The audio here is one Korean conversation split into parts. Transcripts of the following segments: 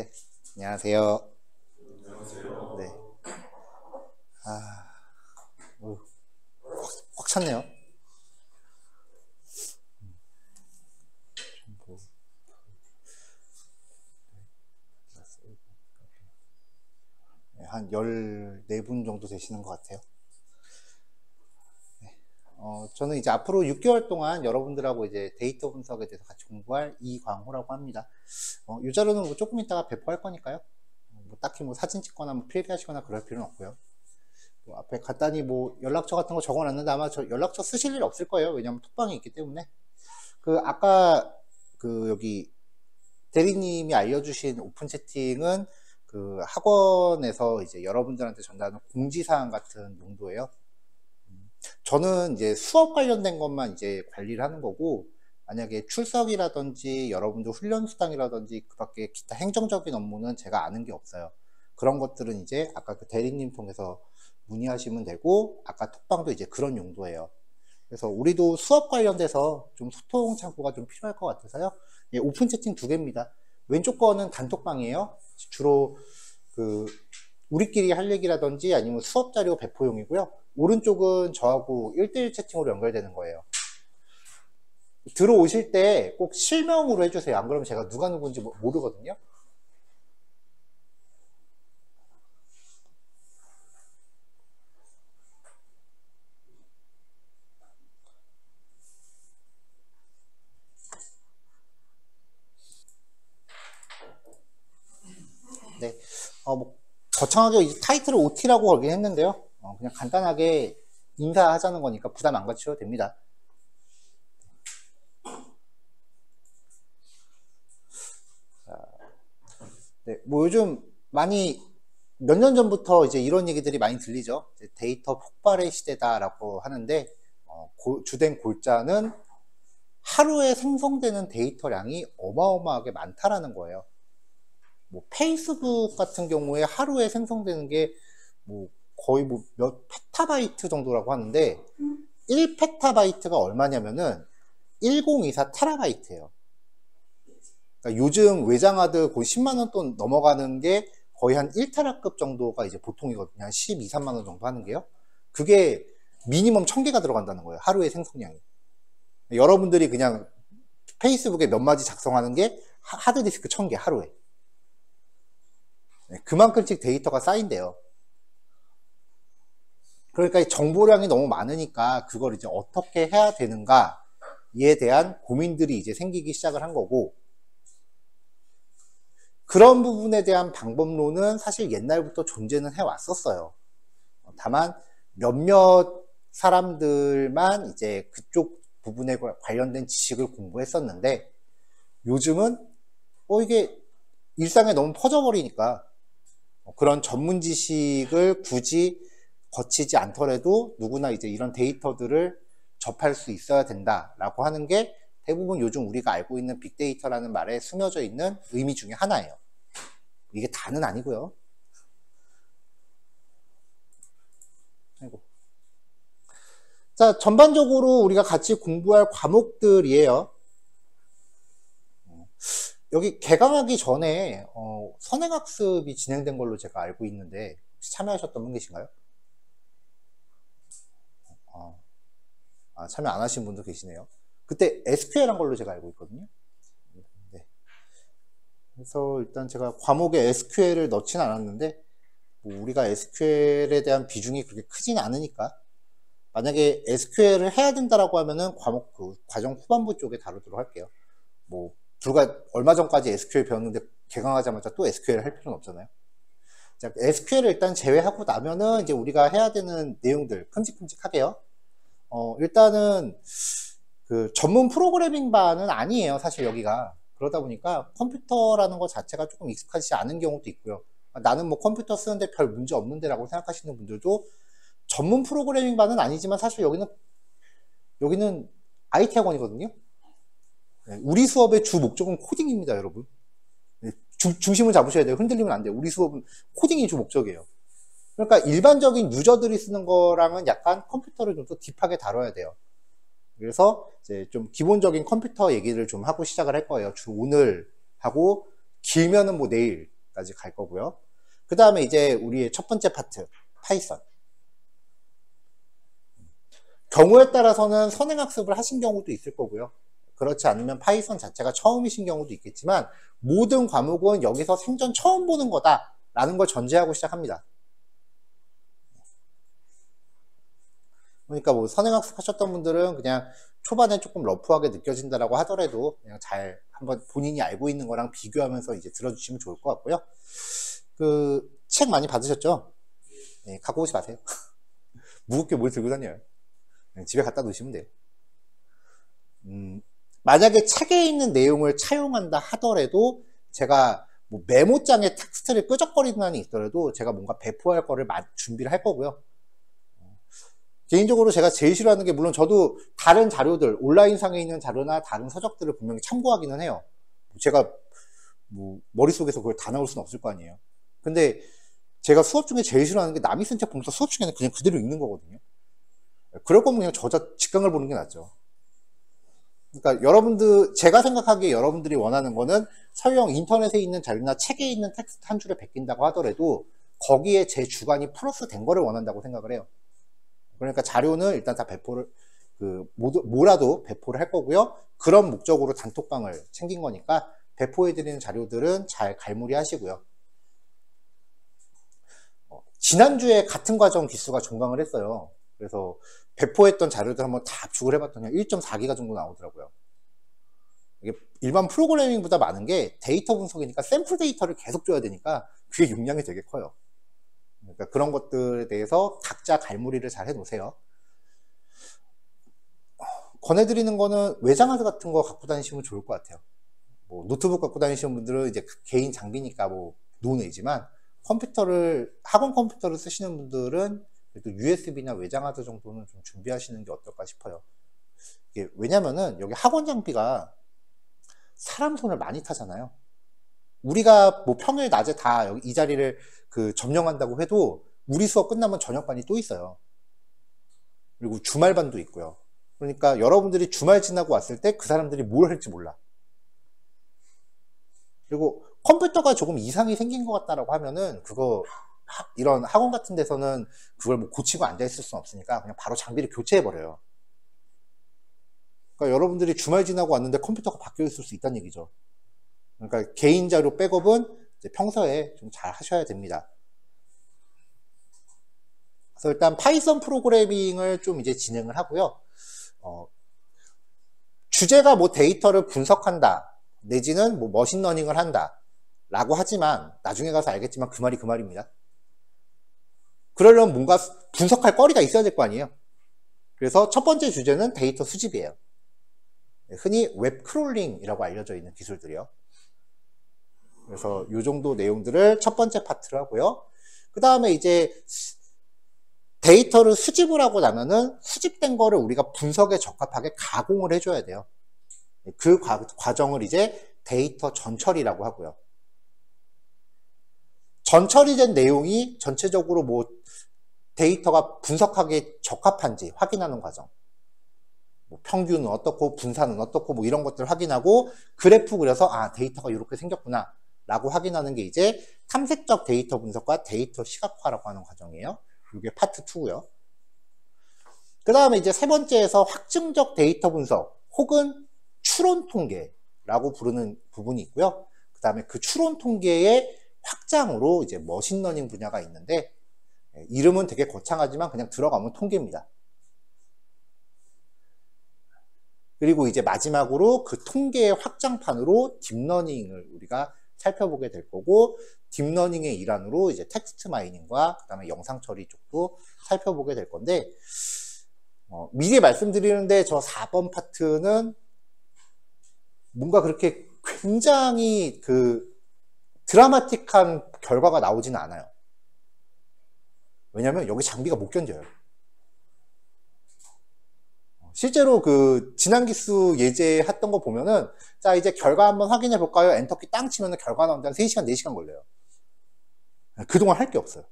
네, 안녕하세요. 안녕하세요. 네, 아, 오, 꽉 찼네요. 뭐, 네, 한 14분 정도 되시는 것 같아요. 저는 이제 앞으로 6개월 동안 여러분들하고 이제 데이터 분석에 대해서 같이 공부할 이광호라고 합니다. 이 자료는 뭐 조금 이따가 배포할 거니까요. 뭐 딱히 뭐 사진 찍거나 뭐 필기하시거나 그럴 필요는 없고요. 뭐 앞에 간단히 뭐 연락처 같은 거 적어놨는데 아마 저 연락처 쓰실 일 없을 거예요. 왜냐면 톡방이 있기 때문에. 그 아까 그 여기 대리님이 알려주신 오픈 채팅은 그 학원에서 이제 여러분들한테 전달하는 공지사항 같은 용도예요. 저는 이제 수업 관련된 것만 이제 관리를 하는 거고, 만약에 출석이라든지 여러분들 훈련 수당이라든지 그 밖에 기타 행정적인 업무는 제가 아는 게 없어요. 그런 것들은 이제 아까 그 대리님 통해서 문의하시면 되고, 아까 톡방도 이제 그런 용도예요. 그래서 우리도 수업 관련돼서 좀 소통 창구가 좀 필요할 것 같아서요. 예, 오픈 채팅 2개입니다. 왼쪽 거는 단톡방이에요. 주로 그 우리끼리 할 얘기라든지 아니면 수업 자료 배포용이고요. 오른쪽은 저하고 1대1 채팅으로 연결되는 거예요. 들어오실 때 꼭 실명으로 해주세요. 안 그러면 제가 누가 누군지 모르거든요. 네. 뭐 거창하게 이제 타이틀을 OT라고 걸긴 했는데요. 그냥 간단하게 인사하자는 거니까 부담 안 가지셔도 됩니다. 네, 뭐 요즘 많이 몇 년 전부터 이제 이런 얘기들이 많이 들리죠. 데이터 폭발의 시대다라고 하는데 주된 골자는 하루에 생성되는 데이터량이 어마어마하게 많다라는 거예요. 뭐 페이스북 같은 경우에 하루에 생성되는 게 뭐 거의 뭐 몇 페타바이트 정도라고 하는데 1페타바이트가 얼마냐면은 1024 테라바이트예요. 그러니까 요즘 외장하드 거의 10만 원 돈 넘어가는 게 거의 한 1테라급 정도가 이제 보통이거든요. 한 12, 3만 원 정도 하는 게요. 그게 미니멈 1000개가 들어간다는 거예요. 하루에 생성량이. 여러분들이 그냥 페이스북에 몇 마디 작성하는 게 하드디스크 1000개 하루에. 그만큼씩 데이터가 쌓인대요. 그러니까 정보량이 너무 많으니까 그걸 이제 어떻게 해야 되는가에 대한 고민들이 이제 생기기 시작을 한 거고, 그런 부분에 대한 방법론은 사실 옛날부터 존재는 해왔었어요. 다만 몇몇 사람들만 이제 그쪽 부분에 관련된 지식을 공부했었는데, 요즘은 이게 일상에 너무 퍼져버리니까 그런 전문 지식을 굳이 거치지 않더라도 누구나 이제 이런 데이터들을 접할 수 있어야 된다라고 하는 게 대부분 요즘 우리가 알고 있는 빅데이터라는 말에 숨겨져 있는 의미 중에 하나예요. 이게 다는 아니고요. 아이고. 자, 전반적으로 우리가 같이 공부할 과목들이에요. 여기 개강하기 전에 선행학습이 진행된 걸로 제가 알고 있는데 혹시 참여하셨던 분 계신가요? 참여 안 하신 분도 계시네요. 그때 SQL 한 걸로 제가 알고 있거든요. 네. 그래서 일단 제가 과목에 SQL을 넣지는 않았는데 뭐 우리가 SQL에 대한 비중이 그렇게 크진 않으니까 만약에 SQL을 해야 된다라고 하면은 과목 그 과정 후반부 쪽에 다루도록 할게요. 뭐 불과 얼마 전까지 SQL 배웠는데 개강하자마자 또 SQL 할 필요는 없잖아요. 자, SQL을 일단 제외하고 나면은 이제 우리가 해야 되는 내용들 큼직큼직하게요. 일단은 그 전문 프로그래밍 반은 아니에요. 사실 여기가. 그러다 보니까 컴퓨터라는 것 자체가 조금 익숙하지 않은 경우도 있고요. 나는 뭐 컴퓨터 쓰는데 별 문제 없는데 라고 생각하시는 분들도 전문 프로그래밍 반은 아니지만 사실 여기는 IT 학원이거든요. 우리 수업의 주 목적은 코딩입니다, 여러분. 중심을 잡으셔야 돼요. 흔들리면 안 돼요. 우리 수업은 코딩이 주 목적이에요. 그러니까 일반적인 유저들이 쓰는 거랑은 약간 컴퓨터를 좀 더 딥하게 다뤄야 돼요. 그래서 이제 좀 기본적인 컴퓨터 얘기를 좀 하고 시작을 할 거예요. 오늘 하고 길면은 뭐 내일까지 갈 거고요. 그 다음에 이제 우리의 첫 번째 파트, 파이썬. 경우에 따라서는 선행학습을 하신 경우도 있을 거고요. 그렇지 않으면 파이썬 자체가 처음이신 경우도 있겠지만 모든 과목은 여기서 생전 처음 보는 거다라는 걸 전제하고 시작합니다. 그러니까 뭐 선행학습 하셨던 분들은 그냥 초반에 조금 러프하게 느껴진다라고 하더라도 그냥 잘 한번 본인이 알고 있는 거랑 비교하면서 이제 들어주시면 좋을 것 같고요. 그 책 많이 받으셨죠? 네, 갖고 오지 마세요. 무겁게 뭘 들고 다녀요. 집에 갖다 놓으시면 돼요. 만약에 책에 있는 내용을 차용한다 하더라도 제가 뭐 메모장에 텍스트를 끄적거리는 한이 있더라도 제가 뭔가 배포할 거를 준비를 할 거고요. 개인적으로 제가 제일 싫어하는 게 물론 저도 다른 자료들 온라인상에 있는 자료나 다른 서적들을 분명히 참고하기는 해요. 제가 뭐 머릿속에서 그걸 다 나올 수는 없을 거 아니에요. 근데 제가 수업 중에 제일 싫어하는 게 남이 쓴 책 보면서 수업 중에는 그냥 그대로 읽는 거거든요. 그럴 거면 그냥 저자 직강을 보는 게 낫죠. 그러니까 여러분들, 제가 생각하기에 여러분들이 원하는 거는 설령 인터넷에 있는 자료나 책에 있는 텍스트 한 줄을 베낀다고 하더라도 거기에 제 주관이 플러스 된 거를 원한다고 생각을 해요. 그러니까 자료는 일단 다 배포를, 뭐라도 배포를 할 거고요. 그런 목적으로 단톡방을 챙긴 거니까 배포해드리는 자료들은 잘 갈무리 하시고요. 지난주에 같은 과정 기수가 종강을 했어요. 그래서 배포했던 자료들 한번 다 압축을 해봤더니 1.4기가 정도 나오더라고요. 이게 일반 프로그래밍보다 많은 게 데이터 분석이니까 샘플 데이터를 계속 줘야 되니까 그게 용량이 되게 커요. 그러니까 그런 것들에 대해서 각자 갈무리를 잘 해놓으세요. 권해드리는 거는 외장하드 같은 거 갖고 다니시면 좋을 것 같아요. 뭐 노트북 갖고 다니시는 분들은 이제 개인 장비니까 뭐 노네이지만 학원 컴퓨터를 쓰시는 분들은 그래도 USB나 외장하드 정도는 좀 준비하시는 게 어떨까 싶어요. 이게 왜냐면은 여기 학원 장비가 사람 손을 많이 타잖아요. 우리가 뭐 평일 낮에 다 여기 이 자리를 점령한다고 해도 우리 수업 끝나면 저녁반이 또 있어요. 그리고 주말반도 있고요. 그러니까 여러분들이 주말 지나고 왔을 때 그 사람들이 뭘 할지 몰라. 그리고 컴퓨터가 조금 이상이 생긴 것 같다라고 하면은 이런 학원 같은 데서는 그걸 뭐 고치고 앉아있을 수는 없으니까 그냥 바로 장비를 교체해버려요. 그러니까 여러분들이 주말 지나고 왔는데 컴퓨터가 바뀌어 있을 수 있다는 얘기죠. 그러니까 개인 자료 백업은 이제 평소에 좀 잘 하셔야 됩니다. 그래서 일단 파이썬 프로그래밍을 좀 이제 진행을 하고요. 주제가 뭐 데이터를 분석한다, 내지는 뭐 머신러닝을 한다 라고 하지만 나중에 가서 알겠지만 그 말이 그 말입니다. 그러려면 뭔가 분석할 거리가 있어야 될 거 아니에요. 그래서 첫 번째 주제는 데이터 수집이에요. 흔히 웹 크롤링이라고 알려져 있는 기술들이요. 그래서 이 정도 내용들을 첫 번째 파트를 하고요. 그 다음에 이제 데이터를 수집을 하고 나면은 수집된 거를 우리가 분석에 적합하게 가공을 해줘야 돼요. 그 과정을 이제 데이터 전처리라고 하고요. 전처리된 내용이 전체적으로 뭐 데이터가 분석하기에 적합한지 확인하는 과정. 뭐 평균은 어떻고 분산은 어떻고 뭐 이런 것들 확인하고 그래프 그려서 데이터가 이렇게 생겼구나 라고 확인하는 게 이제 탐색적 데이터 분석과 데이터 시각화라고 하는 과정이에요. 이게 파트 2고요. 그 다음에 이제 세 번째에서 확증적 데이터 분석 혹은 추론 통계라고 부르는 부분이 있고요. 그 다음에 그 추론 통계의 확장으로 이제 머신러닝 분야가 있는데 이름은 되게 거창하지만 그냥 들어가면 통계입니다. 그리고 이제 마지막으로 그 통계의 확장판으로 딥러닝을 우리가 살펴보게 될 거고 딥러닝의 일환으로 이제 텍스트 마이닝과 그 다음에 영상 처리 쪽도 살펴보게 될 건데 미리 말씀드리는데 저 4번 파트는 뭔가 그렇게 굉장히 드라마틱한 결과가 나오지는 않아요. 왜냐면 여기 장비가 못 견뎌요. 실제로 지난 기수 예제했던 거 보면은 자 이제 결과 한번 확인해 볼까요? 엔터키 땅 치면은 결과 나오는데 한 3시간 4시간 걸려요. 그동안 할 게 없어요.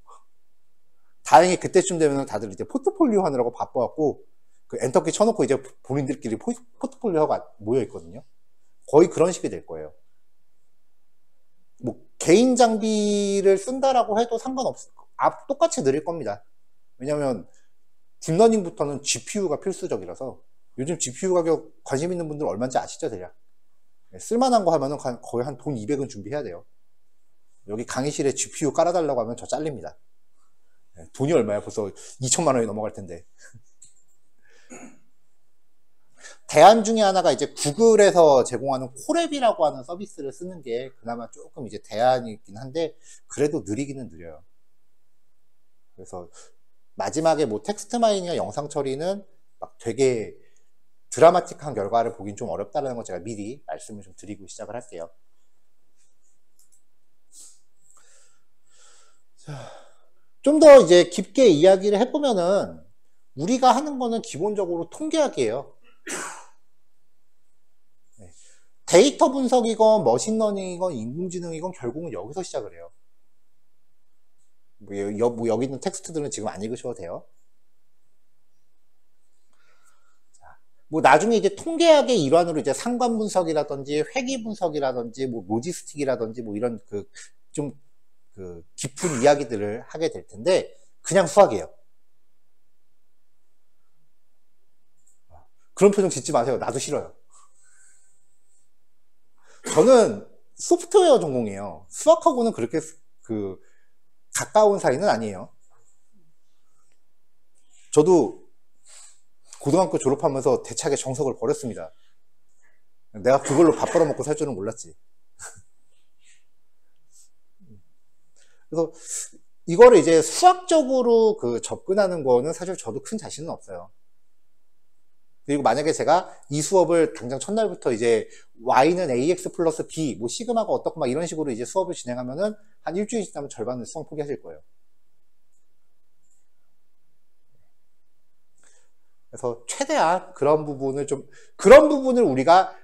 다행히 그때쯤 되면 다들 이제 포트폴리오 하느라고 바빠갖고 엔터키 쳐놓고 이제 본인들끼리 포트폴리오가 모여 있거든요. 거의 그런 식이 될 거예요. 개인 장비를 쓴다라고 해도 똑같이 느릴 겁니다. 왜냐면 딥러닝부터는 GPU가 필수적이라서 요즘 GPU 가격 관심 있는 분들 얼마인지 아시죠, 대략? 쓸만한 거 하면은 거의 한 돈 200은 준비해야 돼요. 여기 강의실에 GPU 깔아달라고 하면 저 잘립니다. 돈이 얼마야? 벌써 2천만 원이 넘어갈 텐데. 대안 중에 하나가 이제 구글에서 제공하는 콜앱이라고 하는 서비스를 쓰는 게 그나마 조금 이제 대안이긴 한데, 그래도 느리기는 느려요. 그래서 마지막에 뭐 텍스트 마이닝이나 영상 처리는 막 되게 드라마틱한 결과를 보긴 좀 어렵다는 거 제가 미리 말씀을 좀 드리고 시작을 할게요. 좀 더 이제 깊게 이야기를 해보면은 우리가 하는 거는 기본적으로 통계학이에요. 데이터 분석이건 머신러닝이건 인공지능이건 결국은 여기서 시작을 해요. 뭐 여기 있는 텍스트들은 지금 안 읽으셔도 돼요. 뭐 나중에 이제 통계학의 일환으로 이제 상관 분석이라든지 회귀 분석이라든지 뭐 로지스틱이라든지 뭐 이런 좀 깊은 이야기들을 하게 될 텐데, 그냥 수학이에요. 그런 표정 짓지 마세요. 나도 싫어요. 저는 소프트웨어 전공이에요. 수학하고는 그렇게 가까운 사이는 아니에요. 저도 고등학교 졸업하면서 대차게 정석을 버렸습니다. 내가 그걸로 밥 벌어먹고 살 줄은 몰랐지. 그래서 이거를 이제 수학적으로 접근하는 거는 사실 저도 큰 자신은 없어요. 그리고 만약에 제가 이 수업을 당장 첫날부터 이제 y는 ax 플러스 b, 뭐 시그마가 어떻고 막 이런 식으로 이제 수업을 진행하면은 한 일주일 지나면 절반은 수학 포기하실 거예요. 그래서 최대한 그런 부분을 우리가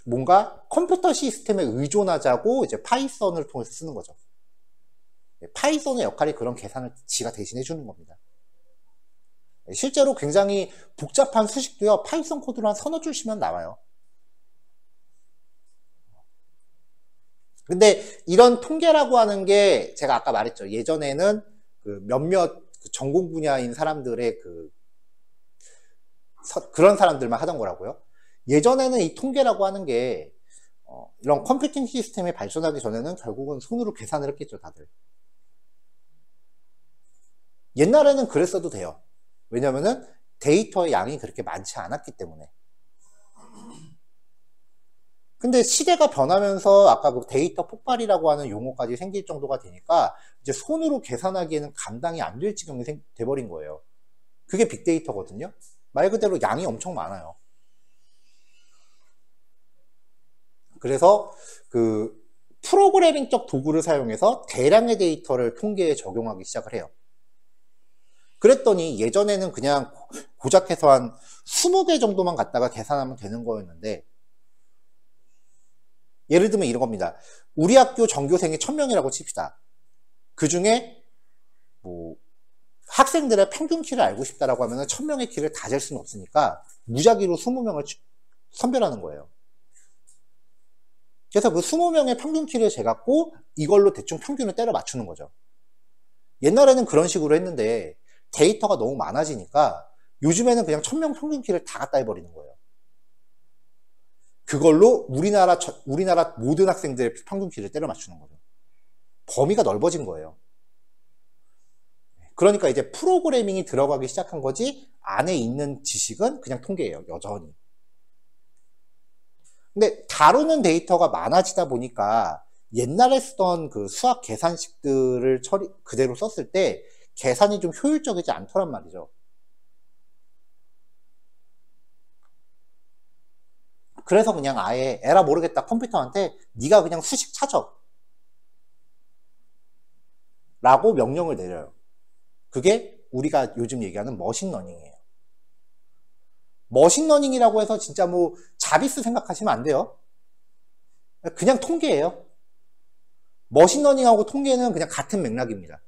뭔가 컴퓨터 시스템에 의존하자고 이제 파이썬을 통해서 쓰는 거죠. 파이썬의 역할이 그런 계산을 지가 대신해 주는 겁니다. 실제로 굉장히 복잡한 수식도요, 파이썬 코드로 한 서너 줄 치면 나와요. 근데 이런 통계라고 하는 게 제가 아까 말했죠. 예전에는 몇몇 전공 분야인 사람들의 그런 사람들만 하던 거라고요. 예전에는 이 통계라고 하는 게 이런 컴퓨팅 시스템이 발전하기 전에는 결국은 손으로 계산을 했겠죠, 다들. 옛날에는 그랬어도 돼요. 왜냐면은 데이터의 양이 그렇게 많지 않았기 때문에. 근데 시대가 변하면서 아까 그 데이터 폭발이라고 하는 용어까지 생길 정도가 되니까 이제 손으로 계산하기에는 감당이 안 될 지경이 돼버린 거예요. 그게 빅데이터거든요. 말 그대로 양이 엄청 많아요. 그래서 프로그래밍적 도구를 사용해서 대량의 데이터를 통계에 적용하기 시작을 해요. 그랬더니 예전에는 그냥 고작해서 한 20개 정도만 갖다가 계산하면 되는 거였는데, 예를 들면 이런 겁니다. 우리 학교 전교생이 1000명이라고 칩시다. 그 중에 뭐 학생들의 평균 키를 알고 싶다라고 하면 1000명의 키를 다 잴 수는 없으니까 무작위로 20명을 선별하는 거예요. 그래서 그 20명의 평균 키를 재갖고 이걸로 대충 평균을 때려 맞추는 거죠. 옛날에는 그런 식으로 했는데 데이터가 너무 많아지니까 요즘에는 그냥 1000명 평균 키를 다 갖다 해버리는 거예요. 그걸로 우리나라 모든 학생들의 평균 키를 때려 맞추는 거죠. 범위가 넓어진 거예요. 그러니까 이제 프로그래밍이 들어가기 시작한 거지, 안에 있는 지식은 그냥 통계예요, 여전히. 근데 다루는 데이터가 많아지다 보니까 옛날에 쓰던 그 수학 계산식들을 그대로 썼을 때 계산이 좀 효율적이지 않더란 말이죠. 그래서 그냥 아예 에라 모르겠다 컴퓨터한테 네가 그냥 수식 찾아 라고 명령을 내려요. 그게 우리가 요즘 얘기하는 머신러닝이에요. 머신러닝이라고 해서 진짜 뭐 자비스 생각하시면 안 돼요. 그냥 통계예요. 머신러닝하고 통계는 그냥 같은 맥락입니다.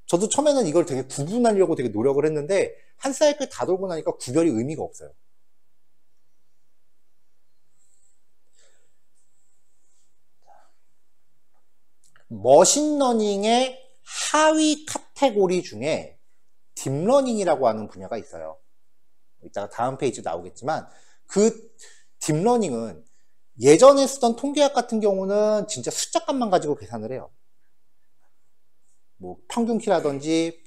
저도 처음에는 이걸 되게 구분하려고 되게 노력을 했는데 한 사이클 다 돌고 나니까 구별이 의미가 없어요. 머신러닝의 하위 카테고리 중에 딥러닝이라고 하는 분야가 있어요. 이따가 다음 페이지 나오겠지만 그 딥러닝은 예전에 쓰던 통계학 같은 경우는 진짜 숫자값만 가지고 계산을 해요. 뭐 평균키라든지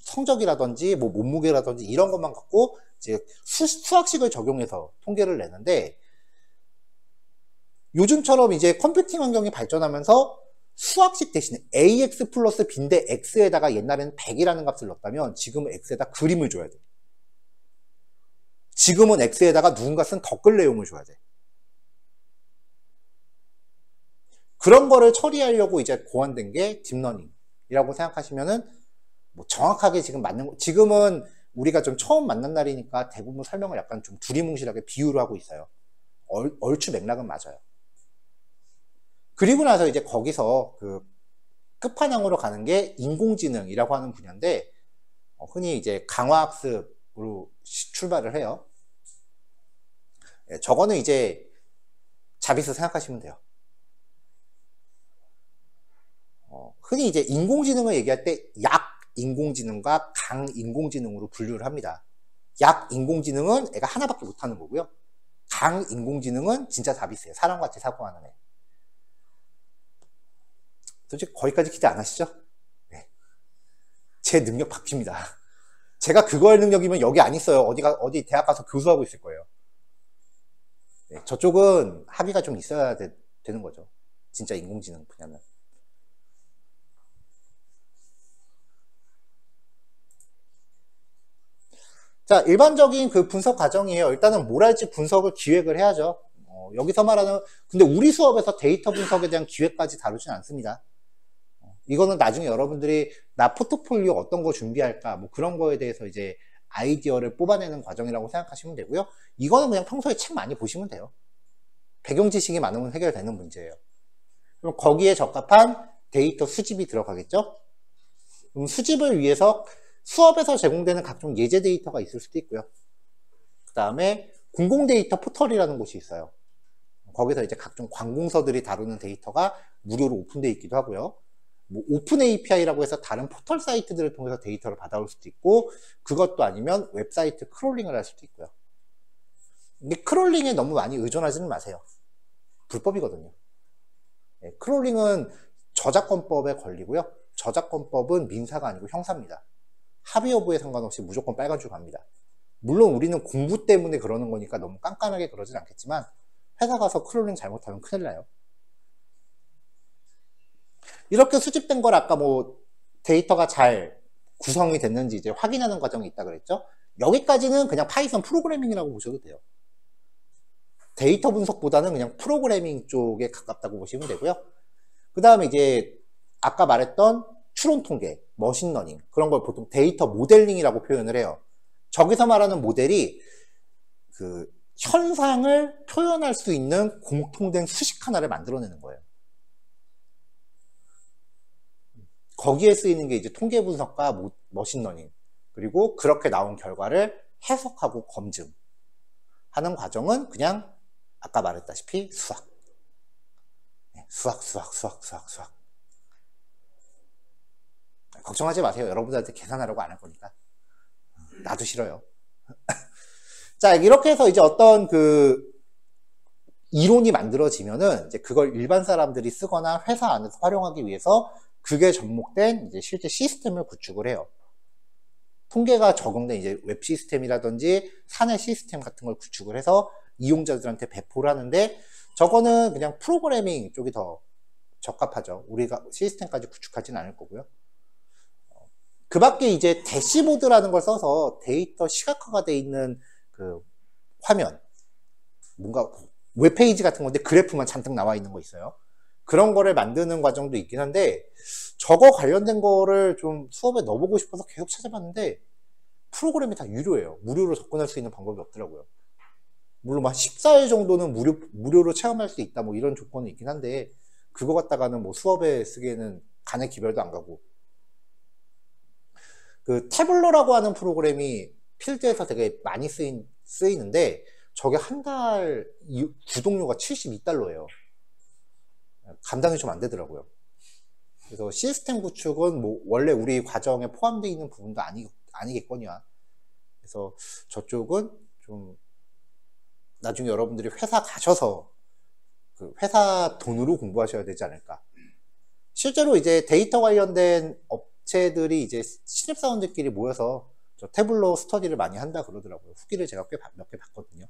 성적이라든지 뭐 몸무게라든지 이런 것만 갖고 이제 수학식을 적용해서 통계를 내는데, 요즘처럼 이제 컴퓨팅 환경이 발전하면서 수학식 대신에 ax 플러스 b인데 x에다가 옛날에는 100이라는 값을 넣었다면 지금은 x에다 그림을 줘야 돼. 지금은 x에다가 누군가 쓴 댓글 내용을 줘야 돼. 그런 거를 처리하려고 이제 고안된 게 딥러닝이라고 생각하시면은 뭐 정확하게 지금 맞는, 지금은 우리가 좀 처음 만난 날이니까 대부분 설명을 약간 좀 두리뭉실하게 비유를 하고 있어요. 얼추 맥락은 맞아요. 그리고 나서 이제 거기서 그 끝판왕으로 가는 게 인공지능이라고 하는 분야인데, 흔히 이제 강화학습으로 출발을 해요. 저거는 이제 자비스 생각하시면 돼요. 흔히 이제 인공지능을 얘기할 때 약 인공지능과 강 인공지능으로 분류를 합니다. 약 인공지능은 애가 하나밖에 못하는 거고요. 강 인공지능은 진짜 자비스예요. 사람같이 사고하는 애. 솔직히 거기까지 기대 안 하시죠? 네. 제 능력 바뀝니다. 제가 그거 할 능력이면 여기 안 있어요. 어디 대학 가서 교수하고 있을 거예요. 네. 저쪽은 합의가 좀 있어야 되는 거죠. 진짜 인공지능 분야는. 자, 일반적인 그 분석 과정이에요. 일단은 뭘 할지 분석을 기획을 해야죠. 여기서 말하는, 근데 우리 수업에서 데이터 분석에 대한 기획까지 다루진 않습니다. 이거는 나중에 여러분들이 나 포트폴리오 어떤 거 준비할까 뭐 그런 거에 대해서 이제 아이디어를 뽑아내는 과정이라고 생각하시면 되고요. 이거는 그냥 평소에 책 많이 보시면 돼요. 배경 지식이 많으면 해결되는 문제예요. 그럼 거기에 적합한 데이터 수집이 들어가겠죠. 그럼 수집을 위해서 수업에서 제공되는 각종 예제 데이터가 있을 수도 있고요. 그 다음에 공공 데이터 포털이라는 곳이 있어요. 거기서 이제 각종 관공서들이 다루는 데이터가 무료로 오픈되어 있기도 하고요. 뭐 오픈 API라고 해서 다른 포털 사이트들을 통해서 데이터를 받아올 수도 있고, 그것도 아니면 웹사이트 크롤링을 할 수도 있고요. 근데 크롤링에 너무 많이 의존하지는 마세요. 불법이거든요. 네, 크롤링은 저작권법에 걸리고요. 저작권법은 민사가 아니고 형사입니다. 합의 여부에 상관없이 무조건 빨간 줄 갑니다. 물론 우리는 공부 때문에 그러는 거니까 너무 깐깐하게 그러진 않겠지만, 회사 가서 크롤링 잘못하면 큰일 나요. 이렇게 수집된 걸 아까 뭐 데이터가 잘 구성이 됐는지 이제 확인하는 과정이 있다 그랬죠. 여기까지는 그냥 파이썬 프로그래밍이라고 보셔도 돼요. 데이터 분석보다는 그냥 프로그래밍 쪽에 가깝다고 보시면 되고요. 그 다음에 이제 아까 말했던 추론 통계, 머신러닝, 그런 걸 보통 데이터 모델링이라고 표현을 해요. 저기서 말하는 모델이 그 현상을 표현할 수 있는 공통된 수식 하나를 만들어내는 거예요. 거기에 쓰이는 게 이제 통계 분석과 머신러닝, 그리고 그렇게 나온 결과를 해석하고 검증하는 과정은 그냥 아까 말했다시피 수학. 수학. 걱정하지 마세요. 여러분들한테 계산하라고 안 할 거니까. 나도 싫어요. 자, 이렇게 해서 이제 어떤 그 이론이 만들어지면은 이제 그걸 일반 사람들이 쓰거나 회사 안에서 활용하기 위해서 그게 접목된 이제 실제 시스템을 구축을 해요. 통계가 적용된 이제 웹 시스템이라든지 사내 시스템 같은 걸 구축을 해서 이용자들한테 배포를 하는데, 저거는 그냥 프로그래밍 쪽이 더 적합하죠. 우리가 시스템까지 구축하지는 않을 거고요. 그 밖에 이제 대시보드라는 걸 써서 데이터 시각화가 돼 있는 그 화면, 뭔가 웹페이지 같은 건데 그래프만 잔뜩 나와 있는 거 있어요. 그런 거를 만드는 과정도 있긴 한데, 저거 관련된 거를 좀 수업에 넣어보고 싶어서 계속 찾아봤는데 프로그램이 다 유료예요. 무료로 접근할 수 있는 방법이 없더라고요. 물론 한 14일 정도는 무료로 체험할 수 있다 뭐 이런 조건이 있긴 한데, 그거 갖다가는 뭐 수업에 쓰기에는 간의 기별도 안 가고. 그 태블러라고 하는 프로그램이 필드에서 되게 많이 쓰이는데, 저게 한 달 구독료가 $72예요. 감당이 좀 안 되더라고요. 그래서 시스템 구축은 뭐 원래 우리 과정에 포함되어 있는 부분도 아니겠거니와. 그래서 저쪽은 좀 나중에 여러분들이 회사 가셔서 그 회사 돈으로 공부하셔야 되지 않을까. 실제로 이제 데이터 관련된 업체들이 이제 신입사원들끼리 모여서 저 태블로 스터디를 많이 한다 그러더라고요. 후기를 제가 몇 개 봤거든요.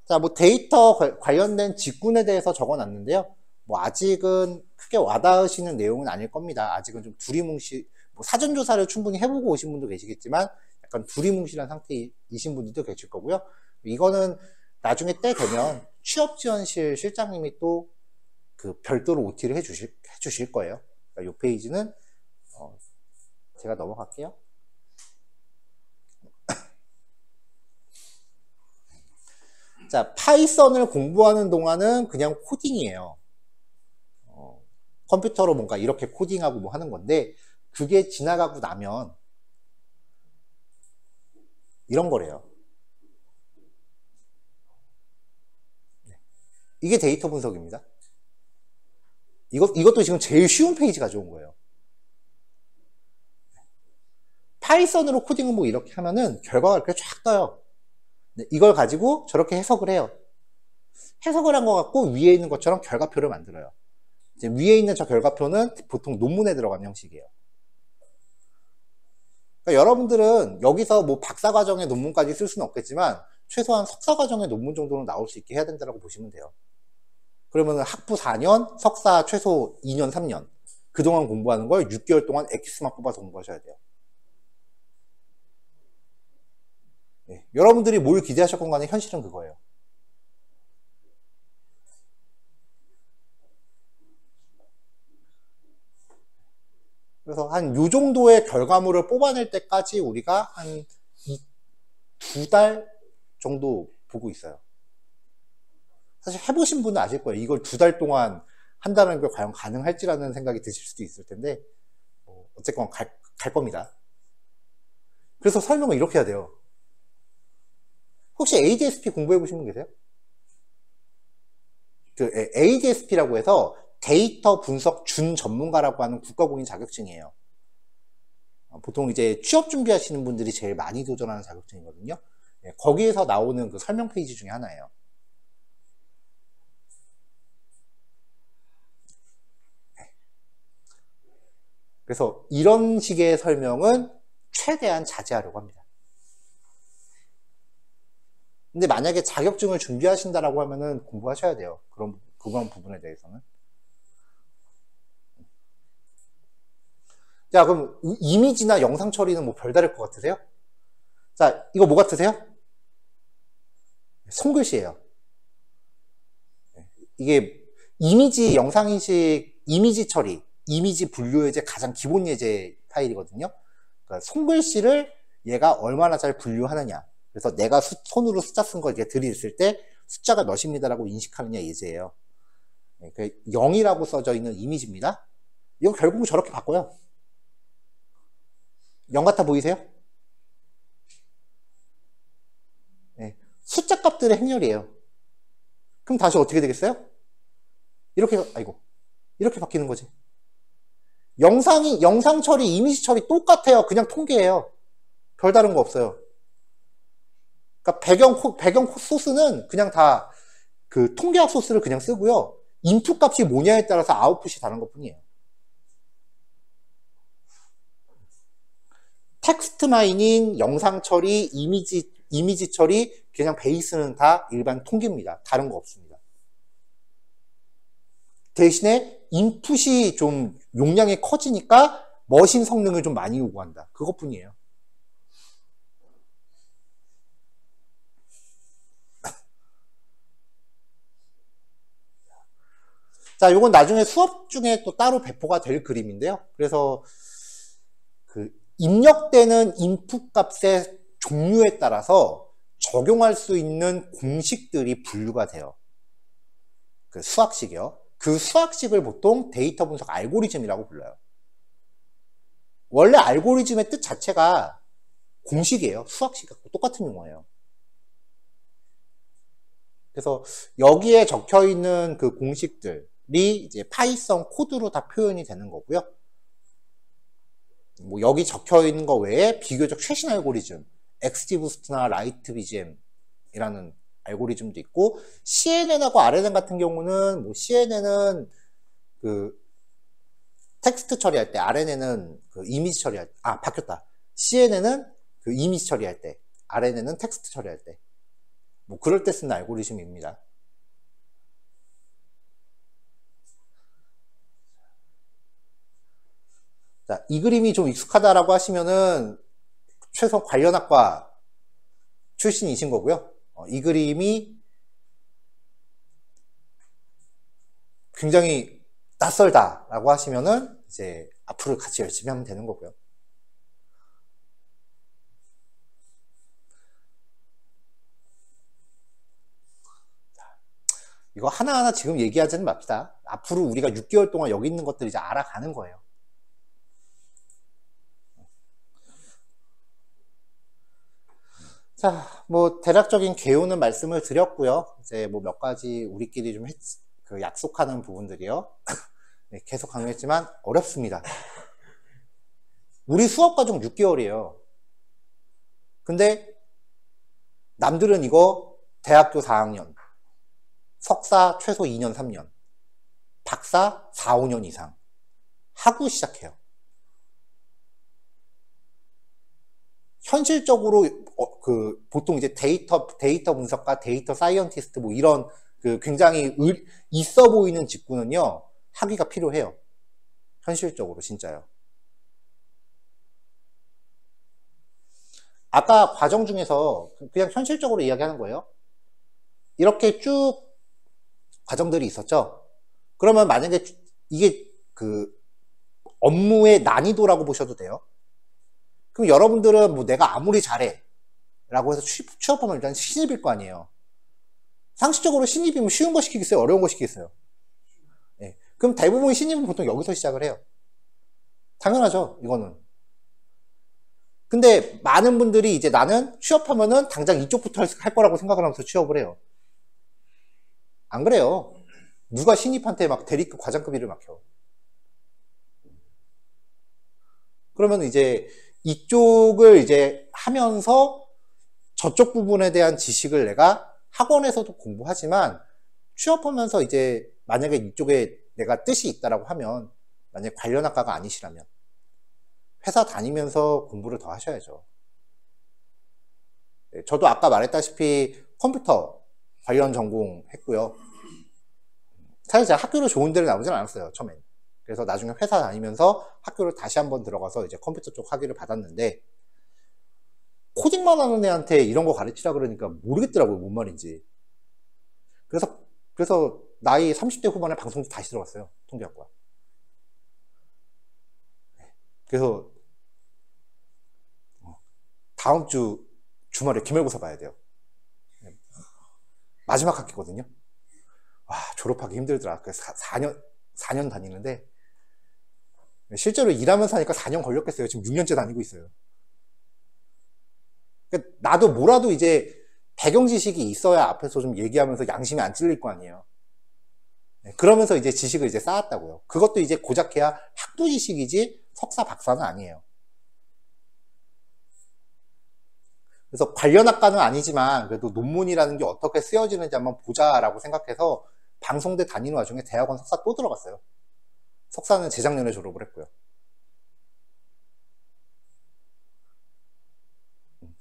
자, 뭐 데이터 관련된 직군에 대해서 적어놨는데요. 뭐 아직은 크게 와닿으시는 내용은 아닐 겁니다. 아직은 좀 두리뭉실, 뭐 사전조사를 충분히 해보고 오신 분도 계시겠지만 약간 두리뭉실한 상태이신 분들도 계실 거고요. 이거는 나중에 때 되면 취업지원실 실장님이 또 그 별도로 OT를 해주실 거예요. 그러니까 이 페이지는 제가 넘어갈게요. 자, 파이썬을 공부하는 동안은 그냥 코딩이에요. 컴퓨터로 뭔가 이렇게 코딩하고 뭐 하는 건데, 그게 지나가고 나면 이런 거래요. 이게 데이터 분석입니다. 이것도 지금 제일 쉬운 페이지 가져온 거예요. 파이썬으로 코딩을 뭐 이렇게 하면은 결과가 이렇게 쫙 떠요. 이걸 가지고 저렇게 해석을 해요. 해석을 한 것 같고 위에 있는 것처럼 결과표를 만들어요. 이제 위에 있는 저 결과표는 보통 논문에 들어간 형식이에요. 그러니까 여러분들은 여기서 뭐 박사과정의 논문까지 쓸 수는 없겠지만 최소한 석사과정의 논문 정도는 나올 수 있게 해야 된다고 보시면 돼요. 그러면 학부 4년, 석사 최소 2년, 3년 그동안 공부하는 걸 6개월 동안 엑기스만 뽑아서 공부하셔야 돼요. 네, 여러분들이 뭘 기대하셨건 간에 현실은 그거예요. 그래서 한 요 정도의 결과물을 뽑아낼 때까지 우리가 한 2달 정도 보고 있어요. 사실 해보신 분은 아실 거예요. 이걸 2달 동안 한다는 게 과연 가능할지라는 생각이 드실 수도 있을 텐데 어쨌건 갈 겁니다. 그래서 설명을 이렇게 해야 돼요. 혹시 ADSP 공부해 보신 분 계세요? 그 ADSP라고 해서 데이터 분석 준 전문가라고 하는 국가공인 자격증이에요. 보통 이제 취업 준비하시는 분들이 제일 많이 도전하는 자격증이거든요. 거기에서 나오는 그 설명 페이지 중에 하나예요. 그래서 이런 식의 설명은 최대한 자제하려고 합니다. 근데 만약에 자격증을 준비하신다라고 하면은 공부하셔야 돼요. 그런 부분에 대해서는. 자, 그럼 이미지나 영상 처리는 뭐 별다를 것 같으세요? 자, 이거 뭐 같으세요? 손글씨예요. 이게 이미지 영상인식, 이미지 처리, 이미지 분류 예제 가장 기본 예제 파일이거든요. 그러니까 손글씨를 얘가 얼마나 잘 분류하느냐. 그래서 내가 손으로 숫자 쓴 걸 이렇게 들이댔을 때 숫자가 몇입니다라고 인식하느냐 예제예요. 0이라고 써져 있는 이미지입니다. 이거 결국은 저렇게 바꿔요. 0 같아 보이세요? 네. 숫자 값들의 행렬이에요. 그럼 다시 어떻게 되겠어요? 이렇게 바뀌는 거지. 영상 처리, 이미지 처리 똑같아요. 그냥 통계예요. 별다른 거 없어요. 그러니까 배경 소스는 그냥 다 그 통계학 소스를 그냥 쓰고요. 인풋 값이 뭐냐에 따라서 아웃풋이 다른 것 뿐이에요. 텍스트 마이닝, 영상 처리, 이미지 처리, 그냥 베이스는 다 일반 통계입니다. 다른 거 없습니다. 대신에 인풋이 좀 용량이 커지니까 머신 성능을 좀 많이 요구한다. 그것뿐이에요. 자, 요건 나중에 수업 중에 또 따로 배포가 될 그림인데요. 그래서 그 입력되는 인풋 값의 종류에 따라서 적용할 수 있는 공식들이 분류가 돼요. 그 수학식이요. 그 수학식을 보통 데이터 분석 알고리즘이라고 불러요. 원래 알고리즘의 뜻 자체가 공식이에요. 수학식하고 똑같은 용어예요. 그래서 여기에 적혀 있는 그 공식들이 이제 파이썬 코드로 다 표현이 되는 거고요. 뭐 여기 적혀 있는 거 외에 비교적 최신 알고리즘, XGBoost나 LightBGM이라는 알고리즘도 있고, CNN하고 RNN 같은 경우는 뭐 CNN은 그 텍스트 처리할 때, RNN은 그 이미지 처리할 때, 바뀌었다. CNN은 그 이미지 처리할 때, RNN은 텍스트 처리할 때, 뭐 그럴 때 쓰는 알고리즘입니다. 자, 이 그림이 좀 익숙하다라고 하시면은 최소 관련학과 출신이신 거고요. 이 그림이 굉장히 낯설다라고 하시면은 이제 앞으로 같이 열심히 하면 되는 거고요. 이거 하나하나 지금 얘기하지는 맙시다. 앞으로 우리가 6개월 동안 여기 있는 것들 이제 알아가는 거예요. 자, 뭐 대략적인 개요는 말씀을 드렸고요. 이제 뭐 몇 가지 우리끼리 좀 약속하는 부분들이요. 네, 계속 강조했지만 어렵습니다. 우리 수업 과정 6개월이에요. 근데 남들은 이거 대학교 4학년, 석사 최소 2년, 3년, 박사 4, 5년 이상 하고 시작해요. 현실적으로 보통 이제 데이터 분석가, 데이터 사이언티스트 뭐 이런 그 굉장히 있어 보이는 직군은요, 학위가 필요해요. 현실적으로 진짜요. 아까 과정 중에서 그냥 현실적으로 이야기하는 거예요. 이렇게 쭉 과정들이 있었죠. 그러면 만약에 이게 그 업무의 난이도라고 보셔도 돼요. 그럼 여러분들은 뭐 내가 아무리 잘해 라고 해서 취업하면 일단 신입일 거 아니에요. 상식적으로 신입이면 쉬운 거 시키겠어요? 어려운 거 시키겠어요? 네. 그럼 대부분 신입은 보통 여기서 시작을 해요. 당연하죠, 이거는. 근데 많은 분들이 이제 나는 취업하면은 당장 이쪽부터 할 거라고 생각을 하면서 취업을 해요. 안 그래요. 누가 신입한테 막 대리급 과장급 일을 맡겨. 그러면 이제 이쪽을 이제 하면서 저쪽 부분에 대한 지식을 내가 학원에서도 공부하지만 취업하면서 이제 만약에 이쪽에 내가 뜻이 있다라고 하면, 만약에 관련 학과가 아니시라면 회사 다니면서 공부를 더 하셔야죠. 저도 아까 말했다시피 컴퓨터 관련 전공 했고요. 사실 제가 학교를 좋은 데를 나오진 않았어요, 처음엔. 그래서 나중에 회사 다니면서 학교를 다시 한번 들어가서 이제 컴퓨터 쪽 학위를 받았는데, 코딩만 하는 애한테 이런 거 가르치라 그러니까 모르겠더라고요, 뭔 말인지. 그래서 나이 30대 후반에 방송도 다시 들어갔어요, 통계학과. 그래서 다음 주 주말에 기말고사 봐야 돼요. 마지막 학기거든요. 와, 졸업하기 힘들더라. 그래서 4년 다니는데, 실제로 일하면서 하니까 4년 걸렸겠어요. 지금 6년째 다니고 있어요. 그러니까 나도 뭐라도 이제 배경 지식이 있어야 앞에서 좀 얘기하면서 양심이 안 찔릴 거 아니에요. 그러면서 이제 지식을 이제 쌓았다고요. 그것도 이제 고작해야 학부 지식이지 석사 박사는 아니에요. 그래서 관련 학과는 아니지만 그래도 논문이라는 게 어떻게 쓰여지는지 한번 보자라고 생각해서 방송대 다니는 와중에 대학원 석사 또 들어갔어요. 석사는 재작년에 졸업을 했고요.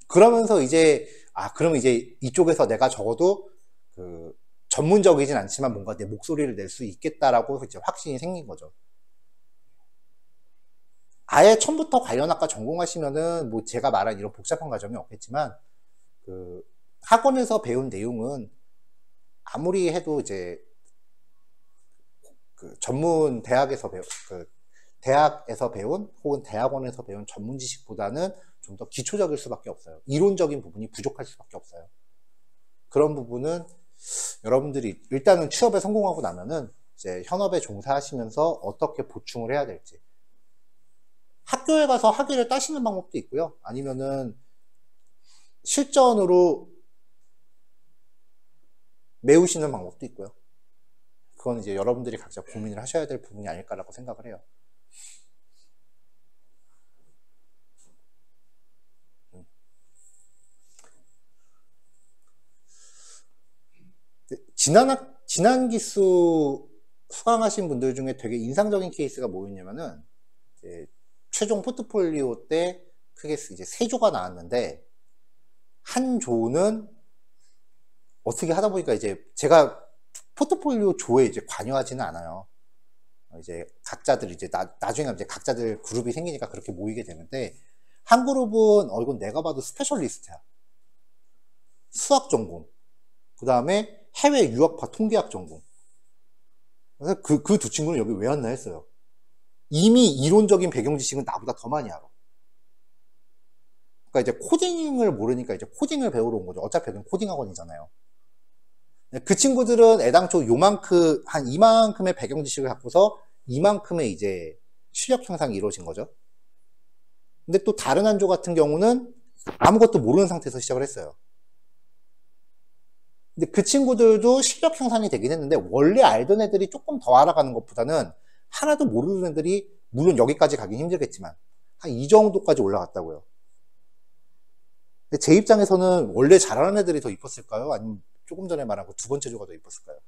그러면서 이제 그럼 이제 이쪽에서 내가 적어도 그 전문적이진 않지만 뭔가 내 목소리를 낼 수 있겠다라고 이제 확신이 생긴 거죠. 아예 처음부터 관련학과 전공하시면은 뭐 제가 말한 이런 복잡한 과정이 없겠지만, 그 학원에서 배운 내용은 아무리 해도 이제 그 전문 대학에서 배운 혹은 대학원에서 배운 전문 지식보다는 좀 더 기초적일 수밖에 없어요. 이론적인 부분이 부족할 수밖에 없어요. 그런 부분은 여러분들이 일단은 취업에 성공하고 나면은 이제 현업에 종사하시면서 어떻게 보충을 해야 될지, 학교에 가서 학위를 따시는 방법도 있고요. 아니면은 실전으로 메우시는 방법도 있고요. 그건 이제 여러분들이 각자 고민을 하셔야 될 부분이 아닐까라고 생각을 해요. 지난 기수 수강하신 분들 중에 되게 인상적인 케이스가 뭐였냐면은, 최종 포트폴리오 때 크게 이제 3조가 나왔는데, 한 조는 어떻게 하다 보니까 이제 제가 포트폴리오 조에 이제 관여하지는 않아요. 이제 각자들 이제 나중에 이제 각자들 그룹이 생기니까 그렇게 모이게 되는데, 한 그룹은 이건 내가 봐도 스페셜리스트야. 수학 전공. 그 다음에 해외 유학파 통계학 전공. 그래서 그 두 친구는 여기 왜 왔나 했어요. 이미 이론적인 배경 지식은 나보다 더 많이 알아. 그러니까 이제 코딩을 모르니까 이제 코딩을 배우러 온 거죠. 어차피 여기는 코딩 학원이잖아요. 그 친구들은 애당초 요만큼, 한 이만큼의 배경 지식을 갖고서 이만큼의 이제 실력 향상이 이루어진 거죠. 근데 또 다른 한 조 같은 경우는 아무것도 모르는 상태에서 시작을 했어요. 근데 그 친구들도 실력 향상이 되긴 했는데, 원래 알던 애들이 조금 더 알아가는 것보다는 하나도 모르는 애들이, 물론 여기까지 가긴 힘들겠지만 한 이 정도까지 올라갔다고요. 근데 제 입장에서는 원래 잘하는 애들이 더 이뻤을까요? 아니면 조금 전에 말한 그 두 번째 조가 더 이뻤을까요?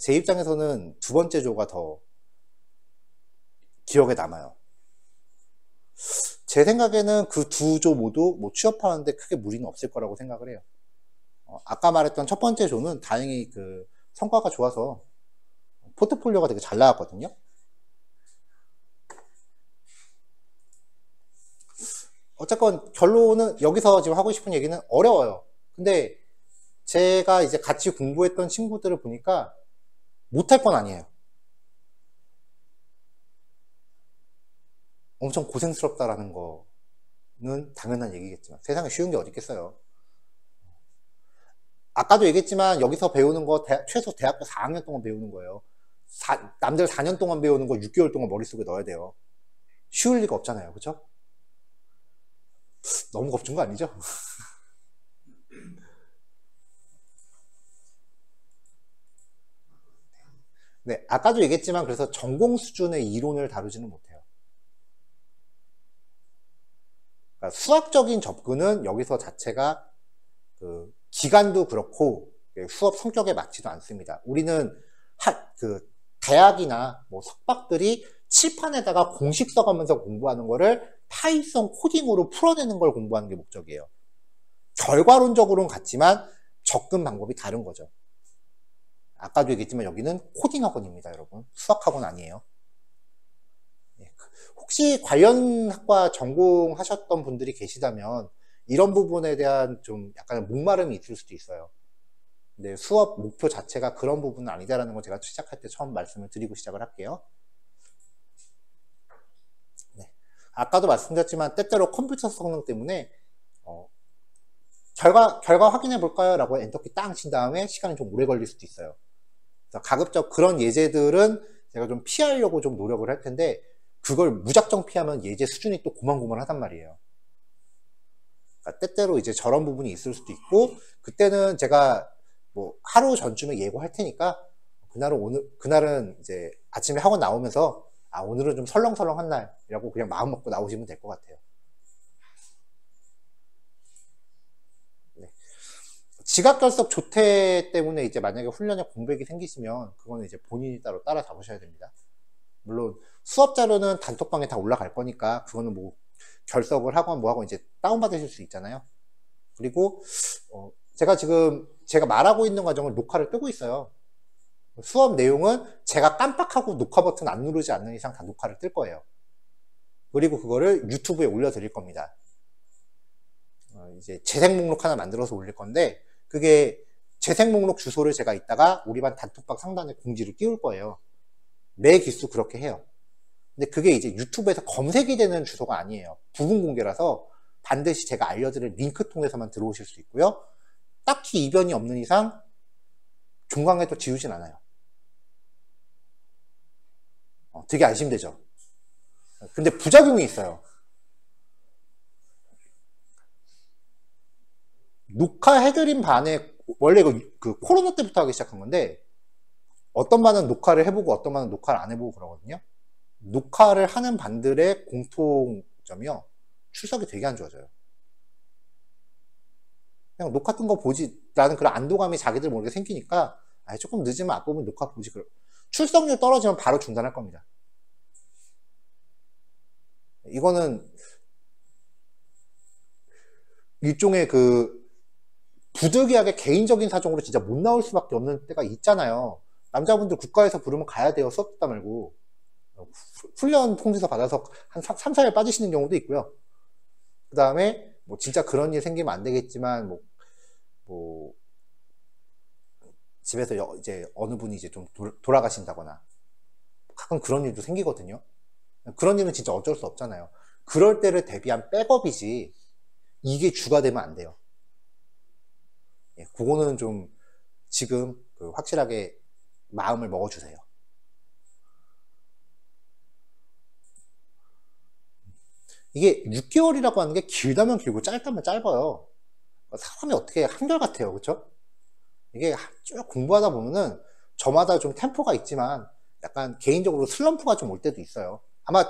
제 입장에서는 두 번째 조가 더 기억에 남아요. 제 생각에는 그 두 조 모두 뭐 취업하는데 크게 무리는 없을 거라고 생각을 해요. 아까 말했던 첫 번째 조는 다행히 그 성과가 좋아서 포트폴리오가 되게 잘 나왔거든요. 어쨌건 결론은, 여기서 지금 하고 싶은 얘기는 어려워요. 근데 제가 이제 같이 공부했던 친구들을 보니까 못할 건 아니에요. 엄청 고생스럽다라는 거는 당연한 얘기겠지만 세상에 쉬운 게 어디 있겠어요. 아까도 얘기했지만 여기서 배우는 거 최소 대학교 4학년 동안 배우는 거예요. 남들 4년 동안 배우는 거 6개월 동안 머릿속에 넣어야 돼요. 쉬울 리가 없잖아요. 그쵸? 너무 겁준 거 아니죠? 네, 아까도 얘기했지만 그래서 전공 수준의 이론을 다루지는 못해요. 그러니까 수학적인 접근은 여기서 자체가 그 기간도 그렇고 수업 성격에 맞지도 않습니다. 우리는 그 대학이나 뭐 석박들이 칠판에다가 공식 써가면서 공부하는 거를 파이썬 코딩으로 풀어내는 걸 공부하는 게 목적이에요. 결과론적으로는 같지만 접근 방법이 다른 거죠. 아까도 얘기했지만 여기는 코딩 학원입니다, 여러분. 수학 학원 아니에요. 혹시 관련 학과 전공하셨던 분들이 계시다면 이런 부분에 대한 좀 약간 목마름이 있을 수도 있어요. 근데 수업 목표 자체가 그런 부분은 아니다라는 걸 제가 시작할 때 처음 말씀을 드리고 시작을 할게요. 네. 아까도 말씀드렸지만 때때로 컴퓨터 성능 때문에 결과 확인해 볼까요? 라고 엔터키 땅 친 다음에 시간이 좀 오래 걸릴 수도 있어요. 그래서 가급적 그런 예제들은 제가 좀 피하려고 좀 노력을 할 텐데, 그걸 무작정 피하면 예제 수준이 또 고만고만하단 말이에요. 그러니까 때때로 이제 저런 부분이 있을 수도 있고, 그때는 제가 뭐 하루 전쯤에 예고할 테니까 그날은 이제 아침에 학원 나오면서 오늘은 좀 설렁설렁한 날이라고 그냥 마음 먹고 나오시면 될 것 같아요. 네. 지각결석 조퇴 때문에 이제 만약에 훈련에 공백이 생기시면 그거는 이제 본인이 따로 따라잡으셔야 됩니다. 물론 수업 자료는 단톡방에 다 올라갈 거니까 그거는 뭐 결석을 하건 뭐 하건 이제 다운받으실 수 있잖아요. 그리고 제가 말하고 있는 과정을 녹화를 끄고 있어요. 수업 내용은 제가 깜빡하고 녹화 버튼 안 누르지 않는 이상 다 녹화를 뜰 거예요. 그리고 그거를 유튜브에 올려드릴 겁니다. 이제 재생 목록 하나 만들어서 올릴 건데, 그게 재생 목록 주소를 제가 이따가 우리 반 단톡방 상단에 공지를 띄울 거예요. 매 기수 그렇게 해요. 근데 그게 이제 유튜브에서 검색이 되는 주소가 아니에요. 부분 공개라서 반드시 제가 알려드릴 링크 통해서만 들어오실 수 있고요. 딱히 이변이 없는 이상 종강에도 지우진 않아요. 되게 안심되죠. 근데 부작용이 있어요. 녹화해드린 반에 원래 그 코로나 때부터 하기 시작한 건데, 어떤 반은 녹화를 해보고 어떤 반은 녹화를 안 해보고 그러거든요. 녹화를 하는 반들의 공통점이요, 출석이 되게 안 좋아져요. 그냥 녹화 뜬 거 보지 라는 그런 안도감이 자기들 모르게 생기니까, 아, 조금 늦으면 앞부분 녹화 보지. 출석률 떨어지면 바로 중단할 겁니다. 이거는 일종의 그 부득이하게 개인적인 사정으로 진짜 못 나올 수밖에 없는 때가 있잖아요. 남자분들 국가에서 부르면 가야 돼요. 수업 듣다 말고. 훈련 통지서 받아서 한 3, 4일 빠지시는 경우도 있고요. 그 다음에 뭐 진짜 그런 일 생기면 안 되겠지만 뭐 집에서 이제 어느 분이 이제 좀 돌아가신다거나 가끔 그런 일도 생기거든요. 그런 일은 진짜 어쩔 수 없잖아요. 그럴 때를 대비한 백업이지 이게 주가 되면 안 돼요. 예, 그거는 좀 지금 확실하게 마음을 먹어주세요. 이게 6개월이라고 하는 게 길다면 길고 짧다면 짧아요. 사람이 어떻게 한결같아요. 그쵸? 이게 쭉 공부하다 보면은 저마다 좀 템포가 있지만 약간 개인적으로 슬럼프가 좀 올 때도 있어요. 아마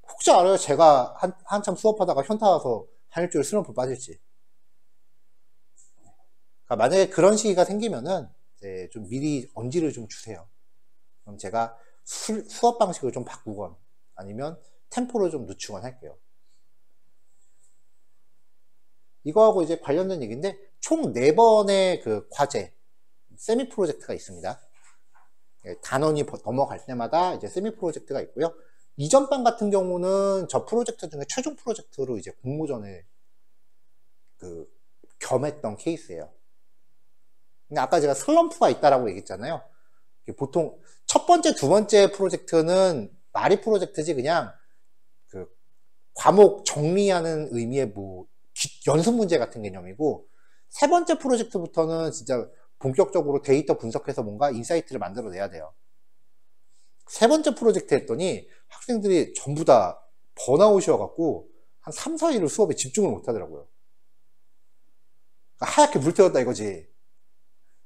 혹시 알아요? 제가 한참 수업하다가 현타 와서 한 일주일 슬럼프 빠질지. 그러니까 만약에 그런 시기가 생기면은 이제 좀 미리 언지를 좀 주세요. 그럼 제가 수업 방식을 좀 바꾸건 아니면 템포를 좀 늦추건 할게요. 이거하고 이제 관련된 얘기인데, 총 4번의 그 과제, 세미 프로젝트가 있습니다. 단원이 넘어갈 때마다 이제 세미 프로젝트가 있고요. 이전 반 같은 경우는 저 프로젝트 중에 최종 프로젝트로 이제 공모전을 겸했던 케이스예요. 근데 아까 제가 슬럼프가 있다라고 얘기했잖아요. 보통 첫 번째, 두 번째 프로젝트는 말이 프로젝트지 그냥 그 과목 정리하는 의미의 뭐 연습 문제 같은 개념이고, 세 번째 프로젝트부터는 진짜 본격적으로 데이터 분석해서 뭔가 인사이트를 만들어내야 돼요. 세 번째 프로젝트 했더니 학생들이 전부 다 번아웃이어갖고 한 3, 4일을 수업에 집중을 못 하더라고요. 하얗게 물태웠다 이거지.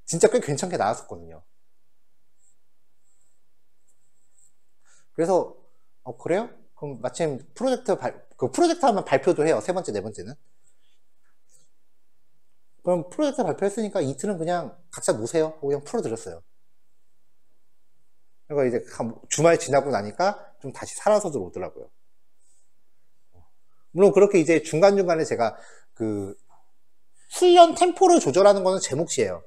진짜 꽤 괜찮게 나왔었거든요. 그래서 그래요? 그럼 마침 프로젝트 하면 발표도 해요. 세 번째, 네 번째는. 그럼 프로젝트 발표했으니까 이틀은 그냥 각자 노세요. 그냥 풀어드렸어요. 그러니까 이제 주말 지나고 나니까 좀 다시 살아서 들어오더라고요. 물론 그렇게 이제 중간중간에 제가 그 훈련 템포를 조절하는 거는 제 몫이에요.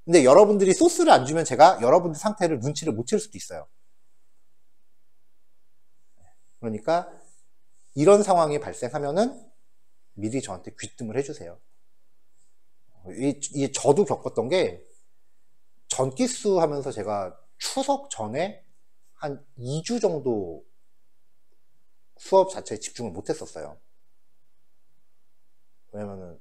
근데 여러분들이 소스를 안 주면 제가 여러분들 상태를 눈치를 못 챌 수도 있어요. 그러니까 이런 상황이 발생하면은 미리 저한테 귀뜸을 해주세요. 저도 겪었던 게, 전기수 하면서 제가 추석 전에 한 2주 정도 수업 자체에 집중을 못 했었어요. 왜냐면은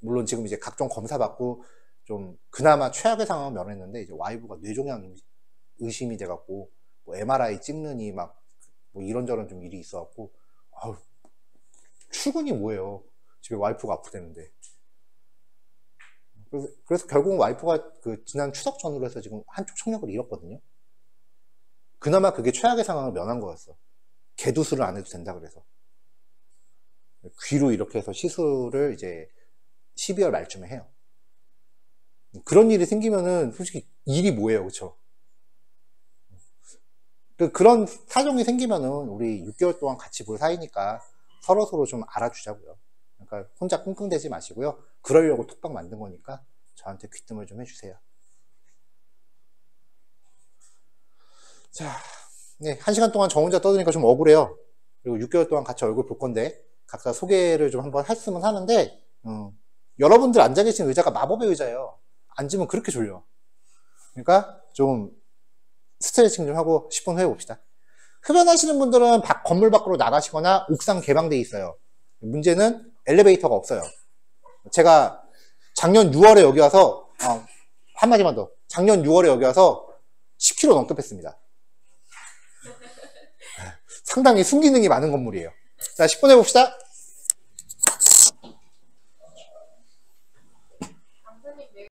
물론 지금 이제 각종 검사 받고 좀 그나마 최악의 상황을 면했는데, 이제 와이프가 뇌종양 의심이 돼갖고 뭐 MRI 찍느니 막 뭐 이런저런 좀 일이 있어갖고, 아우, 출근이 뭐예요. 집에 와이프가 아프다는데. 그래서 결국은 와이프가 지난 추석 전후로 해서 지금 한쪽 청력을 잃었거든요. 그나마 그게 최악의 상황을 면한 거였어. 개두술을 안 해도 된다 그래서. 귀로 이렇게 해서 시술을 이제 12월 말쯤에 해요. 그런 일이 생기면은 솔직히 일이 뭐예요, 그쵸? 그런 사정이 생기면은 우리 6개월 동안 같이 볼 사이니까 서로서로 좀 알아주자고요. 그러니까 혼자 끙끙대지 마시고요. 그러려고 톡방 만든 거니까 저한테 귀뜸을 좀 해주세요. 자, 네, 1시간 동안 저 혼자 떠드니까 좀 억울해요. 그리고 6개월 동안 같이 얼굴 볼 건데 각자 소개를 좀 한번 했으면 하는데, 여러분들 앉아 계신 의자가 마법의 의자예요. 앉으면 그렇게 졸려. 그러니까 좀 스트레칭 좀 하고 10분 후에 봅시다. 흡연하시는 분들은 건물 밖으로 나가시거나 옥상 개방돼 있어요. 문제는 엘리베이터가 없어요. 제가 작년 6월에 여기 와서 한마디만 더, 작년 6월에 여기 와서 10kg 넘게 뺐습니다. 상당히 순기능이 많은 건물이에요. 자, 10분 해봅시다.